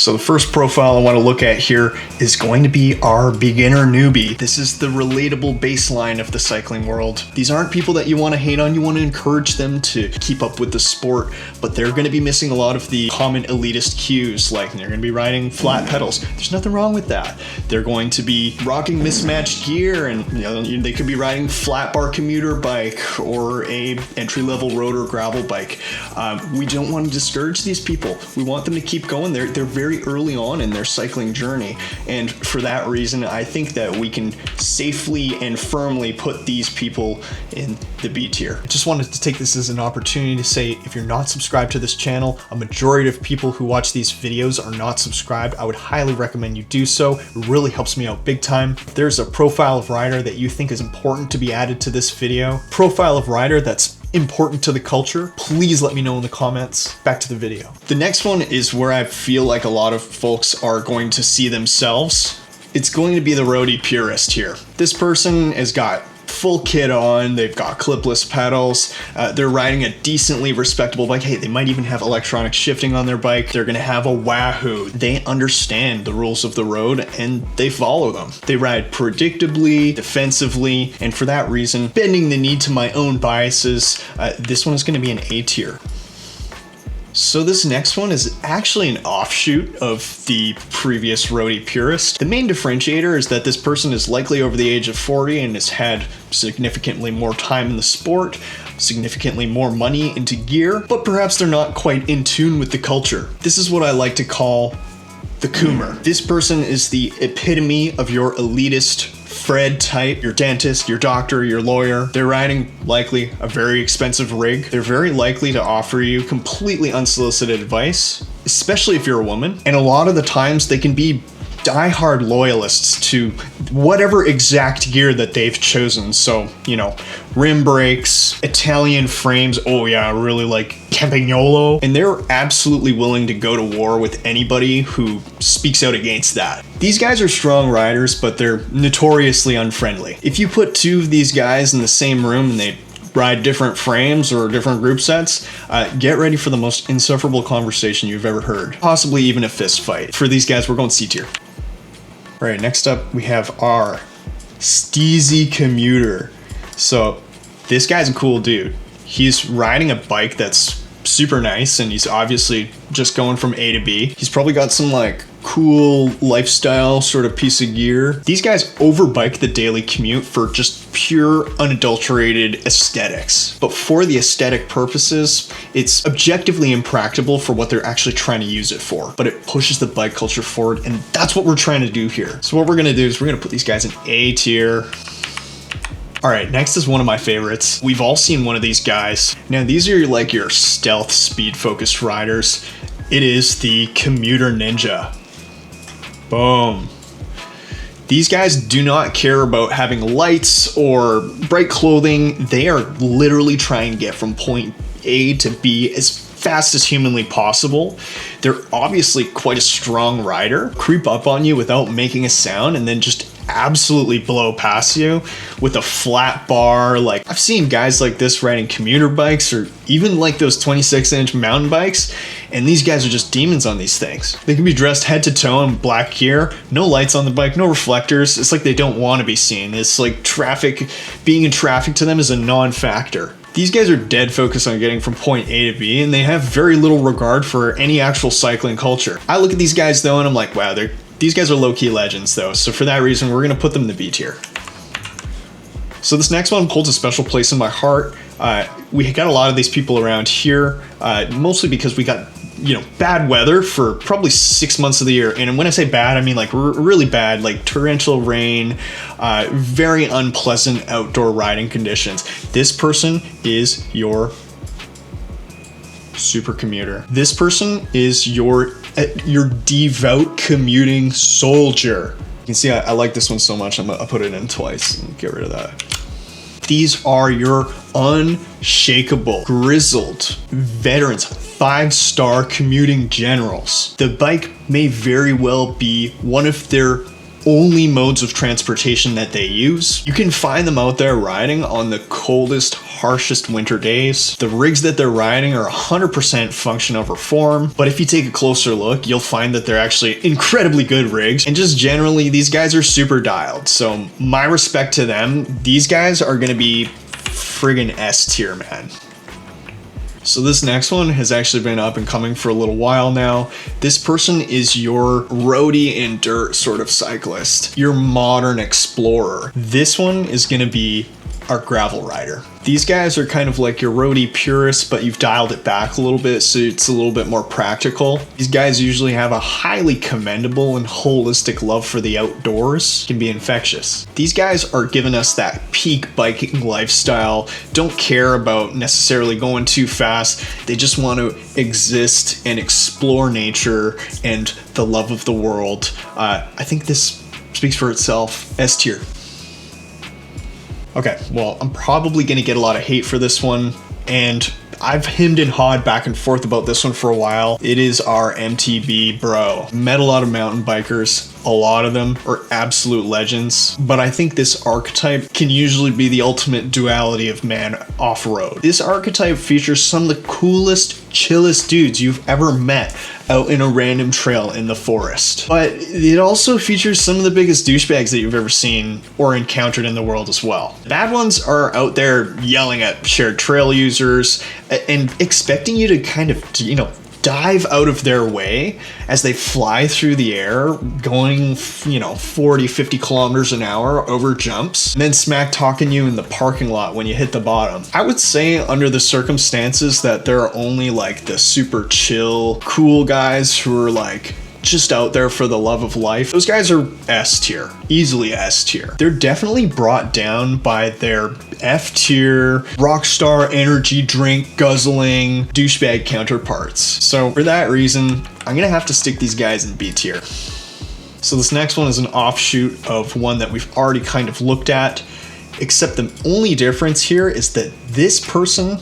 So the first profile I want to look at here is going to be our beginner newbie. This is the relatable baseline of the cycling world. These aren't people that you want to hate on. You want to encourage them to keep up with the sport, but they're going to be missing a lot of the common elitist cues, like they're going to be riding flat pedals. There's nothing wrong with that. They're going to be rocking mismatched gear, and they could be riding flat bar commuter bike or a entry-level road or gravel bike. We don't want to discourage these people. We want them to keep going. They're very early on in their cycling journey, and for that reason I think that we can safely and firmly put these people in the B tier. I just wanted to take this as an opportunity to say, if you're not subscribed to this channel, a majority of people who watch these videos are not subscribed. I would highly recommend you do so. It really helps me out big time. If there's a profile of rider that you think is important to be added to this video, profile of rider that's important to the culture, please let me know in the comments. Back to the video. The next one is where I feel like a lot of folks are going to see themselves. It's going to be the Roadie purist here. This person has got full kit on, they've got clipless pedals, they're riding a decently respectable bike. Hey, they might even have electronic shifting on their bike. They're gonna have a Wahoo. They understand the rules of the road and they follow them. They ride predictably, defensively, and for that reason, bending the knee to my own biases, this one is gonna be an A tier. So this next one is actually an offshoot of the previous Roadie purist. The main differentiator is that this person is likely over the age of 40 and has had significantly more time in the sport, significantly more money into gear, but perhaps they're not quite in tune with the culture. This is what I like to call the coomer. This person is the epitome of your elitist Fred type, your dentist, your doctor, your lawyer. They're riding likely a very expensive rig. They're very likely to offer you completely unsolicited advice, especially if you're a woman. And a lot of the times they can be diehard loyalists to whatever exact gear that they've chosen. So, rim brakes, Italian frames. Oh yeah, I really like Campagnolo. And they're absolutely willing to go to war with anybody who speaks out against that. These guys are strong riders, but they're notoriously unfriendly. If you put two of these guys in the same room and they ride different frames or different group sets, get ready for the most insufferable conversation you've ever heard. Possibly even a fist fight. For these guys, we're going C tier. All right, next up we have our Steezy commuter. So this guy's a cool dude. He's riding a bike that's super nice and he's obviously just going from A to B. He's probably got some cool lifestyle sort of piece of gear. These guys overbike the daily commute for just pure unadulterated aesthetics. But for the aesthetic purposes, it's objectively impractical for what they're actually trying to use it for. But it pushes the bike culture forward, and that's what we're trying to do here. So what we're gonna do is we're gonna put these guys in A tier. All right, next is one of my favorites. We've all seen one of these guys. Now these are your stealth speed focused riders. It is the commuter ninja. Boom. These guys do not care about having lights or bright clothing. They are literally trying to get from point A to B as fast as humanly possible. They're obviously quite a strong rider. Creep up on you without making a sound and then just absolutely blow past you with a flat bar. I've seen guys like this riding commuter bikes or even those 26-inch mountain bikes, and these guys are just demons on these things. They can be dressed head to toe in black gear, no lights on the bike, no reflectors. It's like they don't want to be seen. It's like being in traffic to them is a non-factor. These guys are dead focused on getting from point A to B, and they have very little regard for any actual cycling culture. I look at these guys though and I'm like, wow, these guys are low-key legends though, so for that reason, we're gonna put them in the B tier. So this next one holds a special place in my heart. We got a lot of these people around here, mostly because we got bad weather for probably 6 months of the year. And when I say bad, I mean really bad, torrential rain, very unpleasant outdoor riding conditions. This person is your super commuter. This person is your devout commuting soldier. You can see I like this one so much, I'll put it in twice and get rid of that. These are your unshakable, grizzled veterans, 5-star commuting generals. The bike may very well be one of their only modes of transportation that they use. You can find them out there riding on the coldest, harshest winter days. The rigs that they're riding are 100% function over form, but if you take a closer look, you'll find that they're actually incredibly good rigs, and just generally, these guys are super dialed. So my respect to them. These guys are gonna be friggin' S tier, man. So this next one has actually been up and coming for a little while now. This person is your roadie in dirt sort of cyclist, your modern explorer. This one is gonna be our gravel rider. These guys are kind of like your roadie purist, but you've dialed it back a little bit so it's a little bit more practical. These guys usually have a highly commendable and holistic love for the outdoors. It can be infectious. These guys are giving us that peak biking lifestyle, don't care about necessarily going too fast. They just want to exist and explore nature and the love of the world. I think this speaks for itself. S tier. Okay, well, I'm probably gonna get a lot of hate for this one, and I've hemmed and hawed back and forth about this one for a while. It is our MTB bro. Met a lot of mountain bikers. A lot of them are absolute legends, but I think this archetype can usually be the ultimate duality of man off-road. This archetype features some of the coolest, chillest dudes you've ever met out in a random trail in the forest. But it also features some of the biggest douchebags that you've ever seen or encountered in the world as well. Bad ones are out there yelling at shared trail users and expecting you to kind of, dive out of their way as they fly through the air, going, 40, 50 kilometers an hour over jumps, and then smack talking you in the parking lot when you hit the bottom. I would say under the circumstances that there are only like the super chill, cool guys who are like just out there for the love of life. Those guys are S tier, easily S tier. They're definitely brought down by their F tier, rockstar energy drink guzzling douchebag counterparts. So for that reason, I'm gonna have to stick these guys in B tier. So this next one is an offshoot of one that we've already kind of looked at, except the only difference here is that this person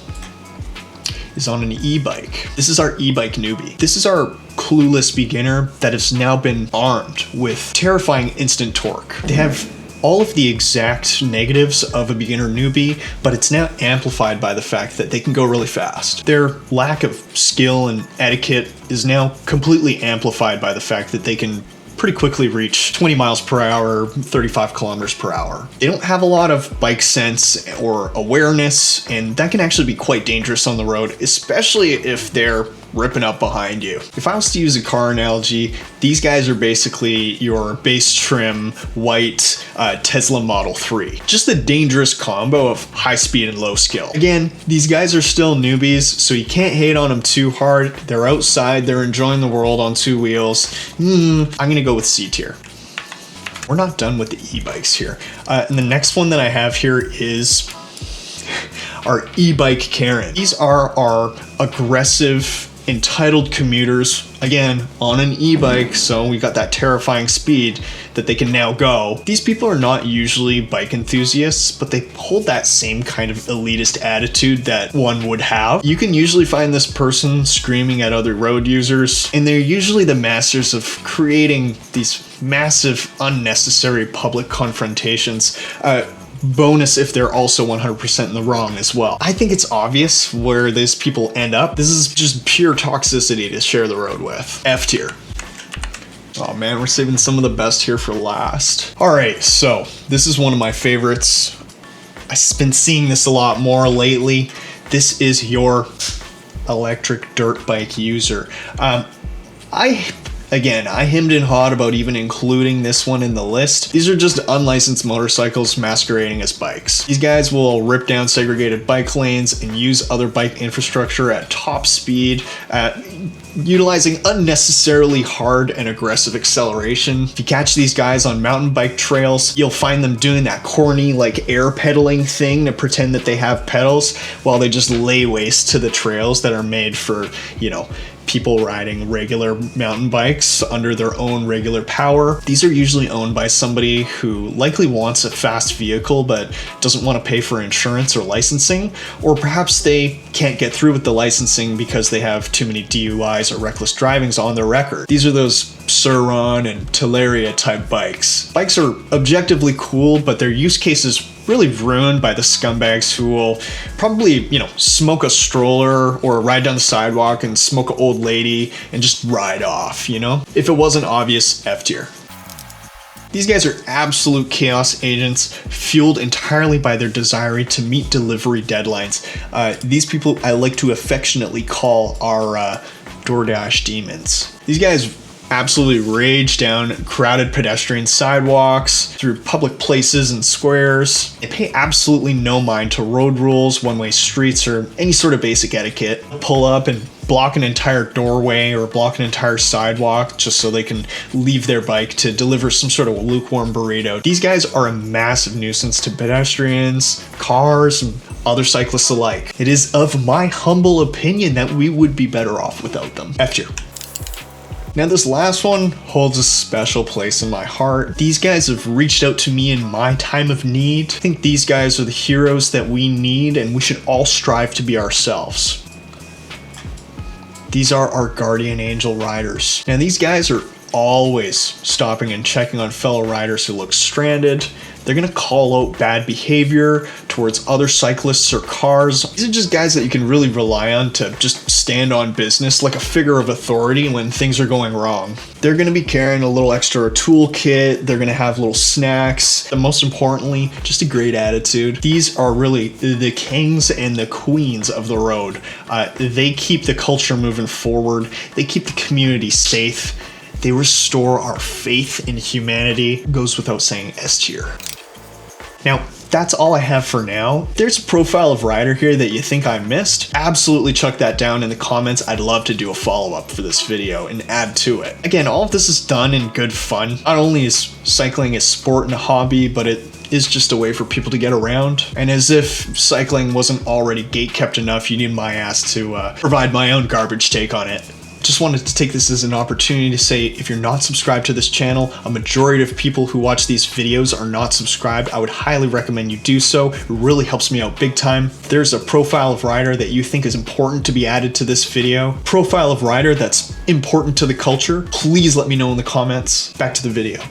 is on an e-bike. This is our e-bike newbie. This is our clueless beginner that has now been armed with terrifying instant torque. They have all of the exact negatives of a beginner newbie, but it's now amplified by the fact that they can go really fast. Their lack of skill and etiquette is now completely amplified by the fact that they can pretty quickly reach 20 miles per hour, 35 kilometers per hour. They don't have a lot of bike sense or awareness, and that can actually be quite dangerous on the road, especially if they're ripping up behind you. If I was to use a car analogy, these guys are basically your base trim white Tesla Model 3. Just a dangerous combo of high speed and low skill. Again, these guys are still newbies, so you can't hate on them too hard. They're outside, they're enjoying the world on two wheels. I'm gonna go with C tier. We're not done with the e-bikes here. And the next one that I have here is our Ebike Karen. These are our aggressive, entitled commuters, again, on an e-bike, so we got that terrifying speed that they can now go. These people are not usually bike enthusiasts, but they hold that same kind of elitist attitude that one would have. You can usually find this person screaming at other road users, and they're usually the masters of creating these massive, unnecessary public confrontations. Bonus if they're also 100% in the wrong as well. I think it's obvious where these people end up. This is just pure toxicity to share the road with. F tier. Oh man, we're saving some of the best here for last. All right, so this is one of my favorites. I've been seeing this a lot more lately. This is your electric dirt bike user. I hemmed and hawed about even including this one in the list. These are just unlicensed motorcycles masquerading as bikes. These guys will rip down segregated bike lanes and use other bike infrastructure at top speed, utilizing unnecessarily hard and aggressive acceleration. If you catch these guys on mountain bike trails, you'll find them doing that corny like air pedaling thing to pretend that they have pedals while they just lay waste to the trails that are made for, people riding regular mountain bikes under their own regular power. These are usually owned by somebody who likely wants a fast vehicle but doesn't want to pay for insurance or licensing, or perhaps they can't get through with the licensing because they have too many DUIs or reckless drivings on their record. These are those Surron and Teleria type bikes. Bikes are objectively cool, but their use case is really ruined by the scumbags who will probably, smoke a stroller or ride down the sidewalk and smoke an old lady and just ride off, If it wasn't obvious, F tier. These guys are absolute chaos agents, fueled entirely by their desire to meet delivery deadlines. These people I like to affectionately call our DoorDash demons. These guys absolutely rage down crowded pedestrian sidewalks, through public places and squares. They pay absolutely no mind to road rules, one-way streets, or any sort of basic etiquette. Pull up and block an entire doorway or block an entire sidewalk just so they can leave their bike to deliver some sort of lukewarm burrito. These guys are a massive nuisance to pedestrians, cars, and other cyclists alike. It is of my humble opinion that we would be better off without them. F tier. Now this last one holds a special place in my heart. These guys have reached out to me in my time of need. I think these guys are the heroes that we need, and we should all strive to be ourselves. These are our guardian angel riders. Now these guys are always stopping and checking on fellow riders who look stranded. They're gonna call out bad behavior towards other cyclists or cars. These are just guys that you can really rely on to just stand on business like a figure of authority when things are going wrong. They're gonna be carrying a little extra toolkit. They're gonna have little snacks. And most importantly, just a great attitude. These are really the kings and the queens of the road. They keep the culture moving forward. They keep the community safe. They restore our faith in humanity. Goes without saying, S tier. Now, that's all I have for now. If there's a profile of rider here that you think I missed, absolutely chuck that down in the comments. I'd love to do a follow-up for this video and add to it. Again, all of this is done in good fun. Not only is cycling a sport and a hobby, but it is just a way for people to get around. And as if cycling wasn't already gatekept enough, you need my ass to provide my own garbage take on it. Just wanted to take this as an opportunity to say, if you're not subscribed to this channel, a majority of people who watch these videos are not subscribed. I would highly recommend you do so. It really helps me out big time. If there's a profile of rider that you think is important to be added to this video, profile of rider that's important to the culture, please let me know in the comments. Back to the video.